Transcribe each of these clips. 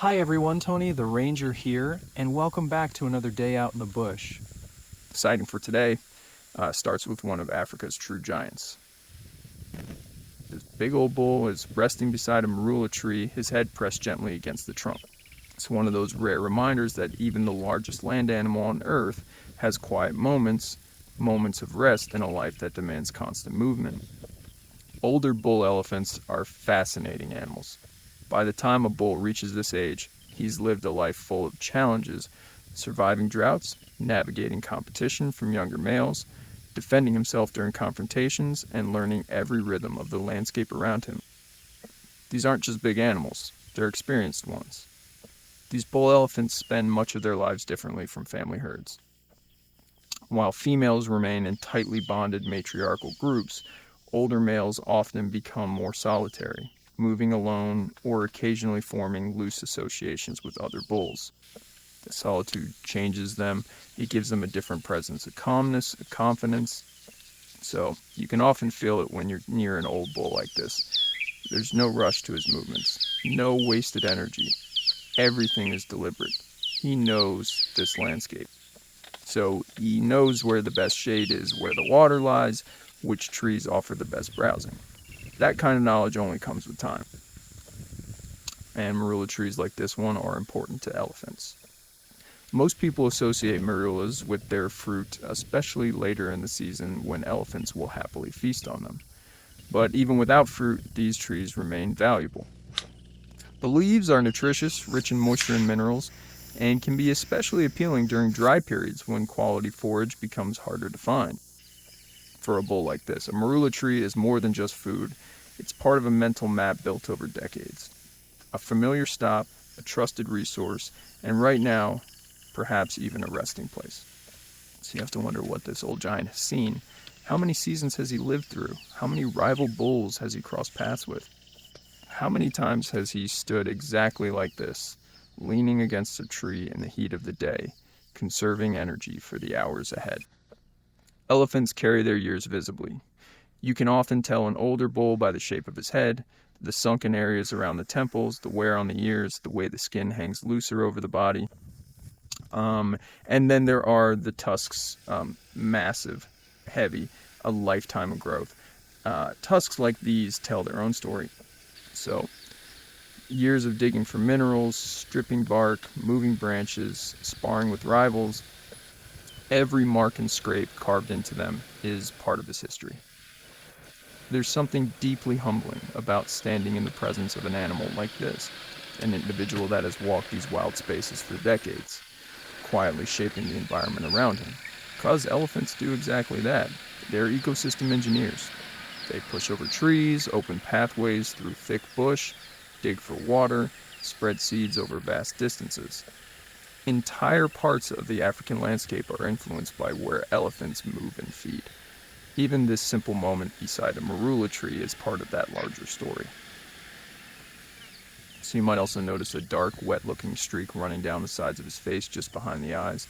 Hi everyone, Tony the Ranger here, and welcome back to another day out in the bush. The sighting for today starts with one of Africa's true giants. This big old bull is resting beside a marula tree, his head pressed gently against the trunk. It's one of those rare reminders that even the largest land animal on Earth has quiet moments, moments of rest in a life that demands constant movement. Older bull elephants are fascinating animals. By the time a bull reaches this age, he's lived a life full of challenges, surviving droughts, navigating competition from younger males, defending himself during confrontations, and learning every rhythm of the landscape around him. These aren't just big animals, they're experienced ones. These bull elephants spend much of their lives differently from family herds. While females remain in tightly bonded matriarchal groups, older males often become more solitary, moving alone or occasionally forming loose associations with other bulls. The solitude changes them. It gives them a different presence of calmness, of confidence. So you can often feel it when you're near an old bull like this. There's no rush to his movements, no wasted energy. Everything is deliberate. He knows this landscape. So he knows where the best shade is, where the water lies, which trees offer the best browsing. That kind of knowledge only comes with time. And marula trees like this one are important to elephants. Most people associate marulas with their fruit, especially later in the season when elephants will happily feast on them. But even without fruit, these trees remain valuable. The leaves are nutritious, rich in moisture and minerals, and can be especially appealing during dry periods when quality forage becomes harder to find. For a bull like this, a marula tree is more than just food, it's part of a mental map built over decades. A familiar stop, a trusted resource, and right now, perhaps even a resting place. So you have to wonder what this old giant has seen. How many seasons has he lived through? How many rival bulls has he crossed paths with? How many times has he stood exactly like this, leaning against a tree in the heat of the day, conserving energy for the hours ahead? Elephants carry their years visibly. You can often tell an older bull by the shape of his head, the sunken areas around the temples, the wear on the ears, the way the skin hangs looser over the body. And then there are the tusks, massive, heavy, a lifetime of growth. Tusks like these tell their own story. So, years of digging for minerals, stripping bark, moving branches, sparring with rivals, every mark and scrape carved into them is part of his history. There's something deeply humbling about standing in the presence of an animal like this, an individual that has walked these wild spaces for decades, quietly shaping the environment around him. Because elephants do exactly that. They're ecosystem engineers. They push over trees, open pathways through thick bush, dig for water, spread seeds over vast distances. Entire parts of the African landscape are influenced by where elephants move and feed. Even this simple moment beside a marula tree is part of that larger story. So you might also notice a dark, wet-looking streak running down the sides of his face just behind the eyes.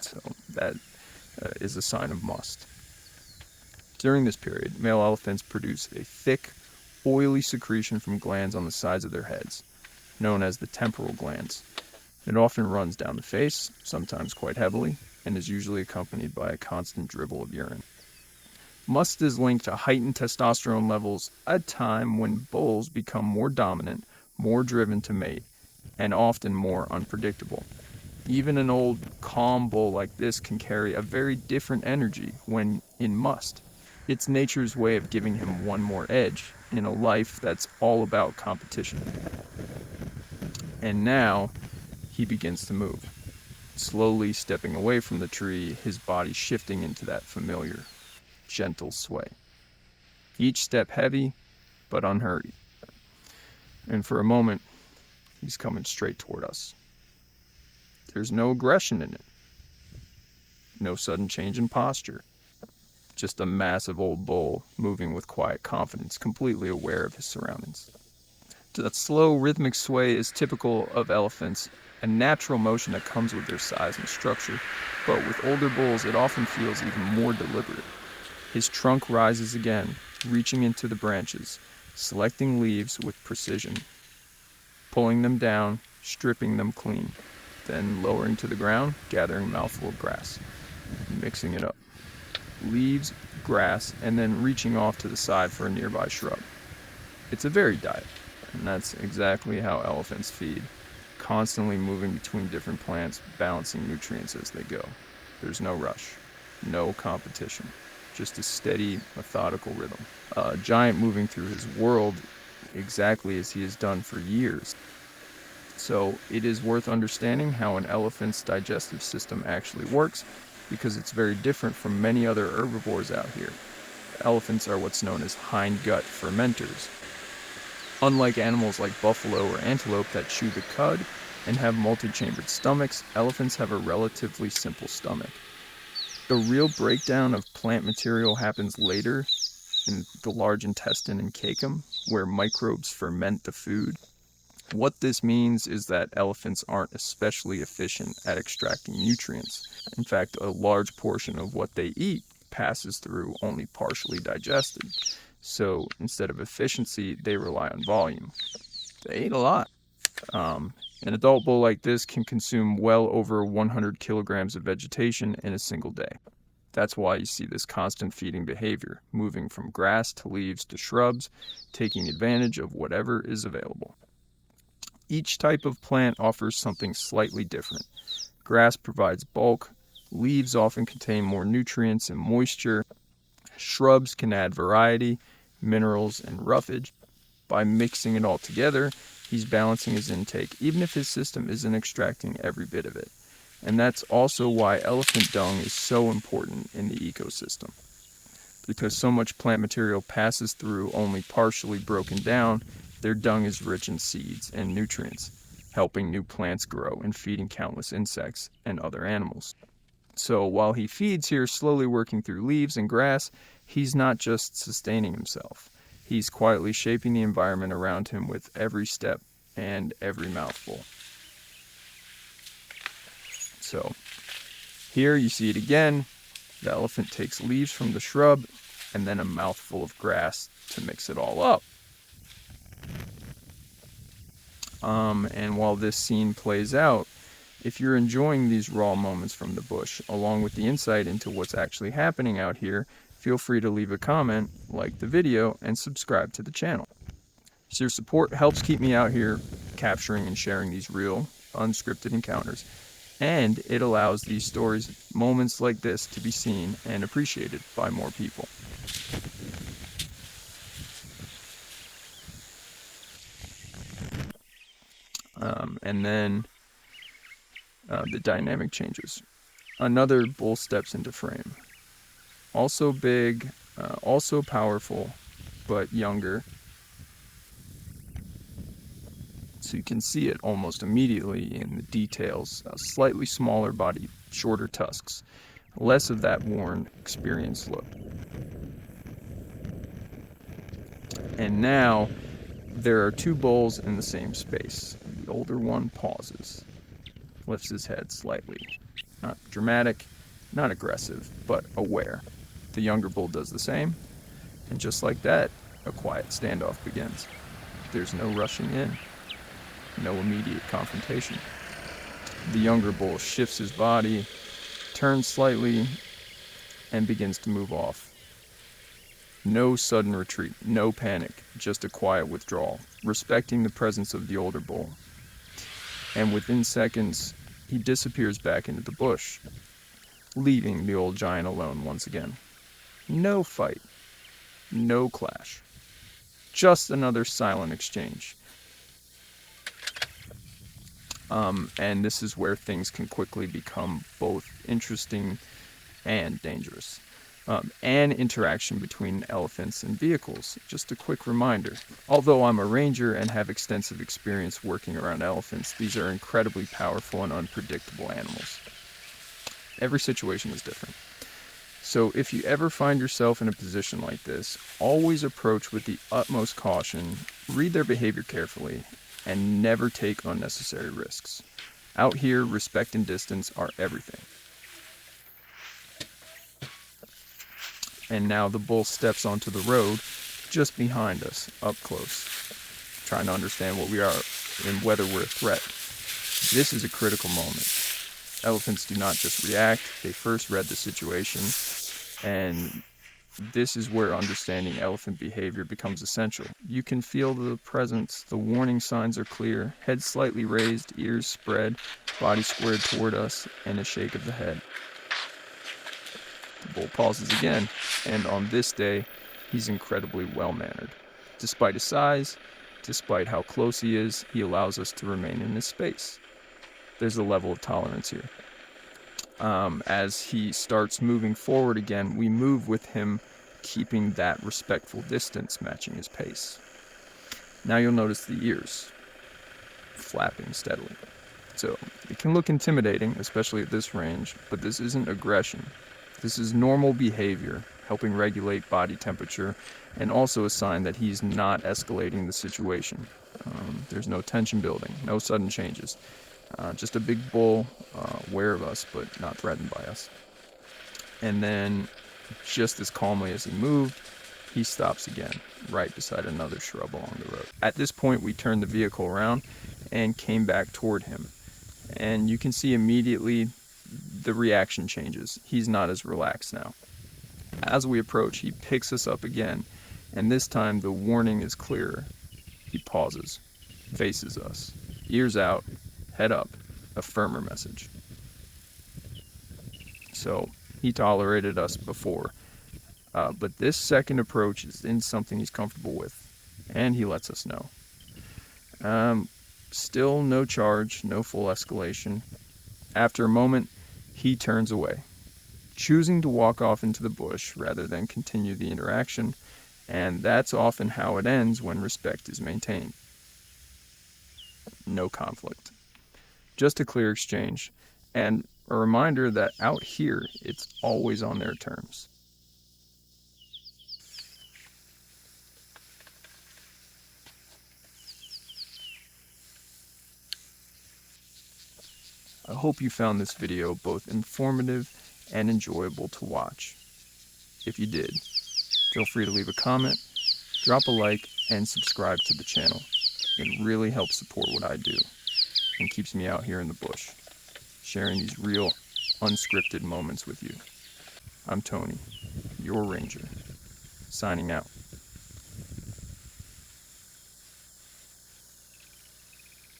So that is a sign of must. During this period, male elephants produce a thick, oily secretion from glands on the sides of their heads, known as the temporal glands. It often runs down the face, sometimes quite heavily, and is usually accompanied by a constant dribble of urine. Must is linked to heightened testosterone levels, a time when bulls become more dominant, more driven to mate, and often more unpredictable. Even an old, calm bull like this can carry a very different energy when in must. It's nature's way of giving him one more edge in a life that's all about competition. And now, he begins to move, slowly stepping away from the tree, his body shifting into that familiar, gentle sway. Each step heavy, but unhurried. And for a moment, he's coming straight toward us. There's no aggression in it, no sudden change in posture. Just a massive old bull moving with quiet confidence, completely aware of his surroundings. That slow, rhythmic sway is typical of elephants, a natural motion that comes with their size and structure, but with older bulls it often feels even more deliberate. His trunk rises again, reaching into the branches, selecting leaves with precision, pulling them down, stripping them clean, then lowering to the ground, gathering a mouthful of grass, mixing it up. Leaves, grass, and then reaching off to the side for a nearby shrub. It's a varied diet, and that's exactly how elephants feed, constantly moving between different plants, balancing nutrients as they go. There's no rush, no competition, just a steady, methodical rhythm. A giant moving through his world exactly as he has done for years. So it is worth understanding how an elephant's digestive system actually works, because it's very different from many other herbivores out here. Elephants are what's known as hindgut fermenters. Unlike animals like buffalo or antelope that chew the cud and have multi-chambered stomachs, elephants have a relatively simple stomach. The real breakdown of plant material happens later in the large intestine and cecum, where microbes ferment the food. What this means is that elephants aren't especially efficient at extracting nutrients. In fact, a large portion of what they eat passes through only partially digested. So instead of efficiency, they rely on volume. They eat a lot. An adult bull like this can consume well over 100 kilograms of vegetation in a single day. That's why you see this constant feeding behavior, moving from grass to leaves to shrubs, taking advantage of whatever is available. Each type of plant offers something slightly different. Grass provides bulk, leaves often contain more nutrients and moisture, shrubs can add variety, minerals, and roughage. By mixing it all together, he's balancing his intake, even if his system isn't extracting every bit of it. And that's also why elephant dung is so important in the ecosystem. Because so much plant material passes through only partially broken down, their dung is rich in seeds and nutrients, helping new plants grow and feeding countless insects and other animals. So while he feeds here, slowly working through leaves and grass, he's not just sustaining himself. He's quietly shaping the environment around him with every step and every mouthful. So here you see it again. The elephant takes leaves from the shrub and then a mouthful of grass to mix it all up. And while this scene plays out, if you're enjoying these raw moments from the bush, along with the insight into what's actually happening out here, feel free to leave a comment, like the video, and subscribe to the channel. So your support helps keep me out here capturing and sharing these real, unscripted encounters, and it allows these stories, moments like this, to be seen and appreciated by more people. And then the dynamic changes. Another bull steps into frame. Also big, also powerful, but younger. So you can see it almost immediately in the details. A slightly smaller body, shorter tusks. Less of that worn, experienced look. And now there are two bulls in the same space. The older one pauses, lifts his head slightly. Not dramatic, not aggressive, but aware. The younger bull does the same, and just like that, a quiet standoff begins. There's no rushing in, no immediate confrontation. The younger bull shifts his body, turns slightly, and begins to move off. No sudden retreat, no panic, just a quiet withdrawal, respecting the presence of the older bull. And within seconds, he disappears back into the bush, leaving the old giant alone once again. No fight, no clash, just another silent exchange. And this is where things can quickly become both interesting and dangerous. And interaction between elephants and vehicles. Just a quick reminder, although I'm a ranger and have extensive experience working around elephants, these are incredibly powerful and unpredictable animals. Every situation is different. So if you ever find yourself in a position like this, always approach with the utmost caution, read their behavior carefully, and never take unnecessary risks. Out here, respect and distance are everything. And now the bull steps onto the road just behind us, up close, trying to understand what we are and whether we're a threat. This is a critical moment. Elephants do not just react, they first read the situation, and this is where understanding elephant behavior becomes essential. You can feel the presence, the warning signs are clear, head slightly raised, ears spread, body squared toward us, and a shake of the head. The bull pauses again, and on this day, he's incredibly well-mannered. Despite his size, despite how close he is, he allows us to remain in his space. There's a level of tolerance here. As he starts moving forward again, we move with him, keeping that respectful distance matching his pace. Now you'll notice the ears flapping steadily. So it can look intimidating, especially at this range, but this isn't aggression. This is normal behavior, helping regulate body temperature, and also a sign that he's not escalating the situation. There's no tension building, no sudden changes. Just a big bull, aware of us, but not threatened by us. And then, just as calmly as he moved, he stops again, right beside another shrub along the road. At this point, we turned the vehicle around and came back toward him. And you can see immediately the reaction changes. He's not as relaxed now. As we approach, he picks us up again, and this time the warning is clearer. He pauses, faces us, ears out, head up, a firmer message. So he tolerated us before, but this second approach is in something he's comfortable with, and he lets us know. Still no charge, no full escalation. After a moment, he turns away, choosing to walk off into the bush rather than continue the interaction, and that's often how it ends when respect is maintained. No conflict. Just a clear exchange, and a reminder that out here, it's always on their terms. I hope you found this video both informative and enjoyable to watch. If you did, feel free to leave a comment, drop a like, and subscribe to the channel. It really helps support what I do and keeps me out here in the bush, sharing these real, unscripted moments with you. I'm Tony, your ranger, signing out.